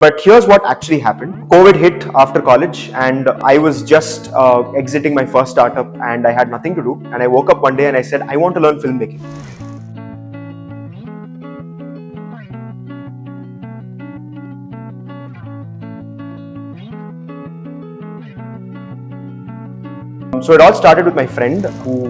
But here's what actually happened. COVID hit after college and I was just exiting my first startup and I had nothing to do. And I woke up one day and I said, I want to learn filmmaking. So it all started with my friend who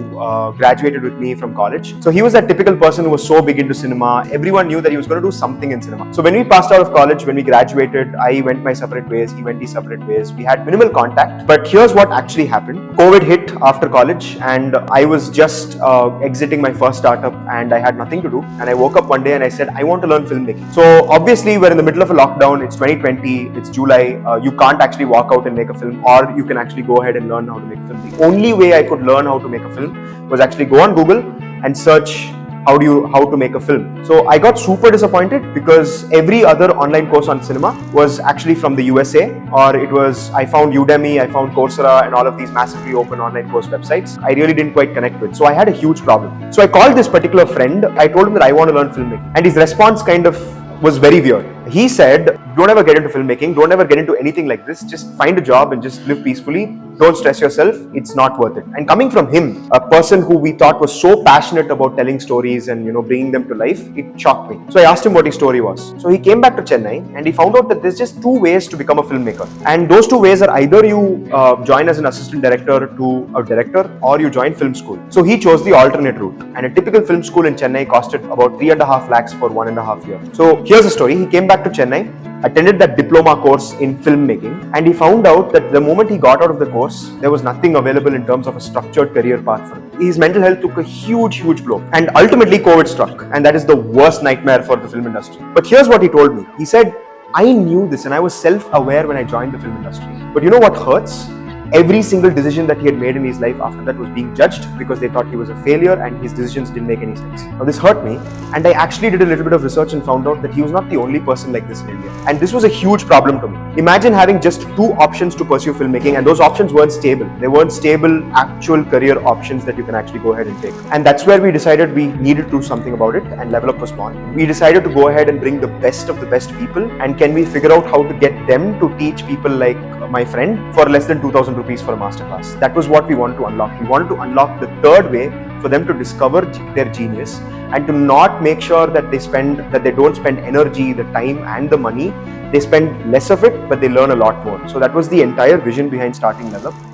graduated with me from college. So he was that typical person who was so big into cinema. Everyone knew that he was going to do something in cinema. So when we passed out of college, when we graduated, I went my separate ways, he went his separate ways. We had minimal contact. But here's what actually happened. COVID hit after college and I was just exiting my first startup and I had nothing to do. And I woke up one day and I said, I want to learn filmmaking. So obviously we're in the middle of a lockdown. It's 2020, it's July. You can't actually walk out and make a film, or you can actually go ahead and learn how to make a film. The only way I could learn how to make a film was actually go on Google and search how to make a film. So I got super disappointed because every other online course on cinema was actually from the USA, or I found Udemy, I found Coursera and all of these massively open online course websites I really didn't quite connect with. So I had a huge problem. So I called this particular friend, I told him that I want to learn filmmaking, and his response kind of was very weird. He said, don't ever get into filmmaking, don't ever get into anything like this, just find a job and just live peacefully, don't stress yourself, it's not worth it. And coming from him, a person who we thought was so passionate about telling stories and bringing them to life, it shocked me. So I asked him what his story was. So he came back to Chennai and he found out that there's just two ways to become a filmmaker. And those two ways are either you join as an assistant director to a director, or you join film school. So he chose the alternate route. And a typical film school in Chennai costed about 3.5 lakhs for 1.5 years. So here's the story. He came back to Chennai, attended that diploma course in filmmaking, and he found out that the moment he got out of the course, there was nothing available in terms of a structured career path for him. His mental health took a huge blow, and ultimately COVID struck, and that is the worst nightmare for the film industry. But here's what he told me. He said, I knew this and I was self-aware when I joined the film industry. But you know what hurts? Every single decision that he had made in his life after that was being judged because they thought he was a failure and his decisions didn't make any sense. Now this hurt me, and I actually did a little bit of research and found out that he was not the only person like this in India. And this was a huge problem to me. Imagine having just two options to pursue filmmaking, and those options weren't stable. They weren't stable actual career options that you can actually go ahead and take. And that's where we decided we needed to do something about it, and Level Up was born. We decided to go ahead and bring the best of the best people, and can we figure out how to get them to teach people like my friend for less than 2,000 rupees for a masterclass. That was what we wanted to unlock. We wanted to unlock the third way for them to discover their genius, and to not make sure that they don't spend energy, the time and the money. They spend less of it, but they learn a lot more. So that was the entire vision behind starting Level Up.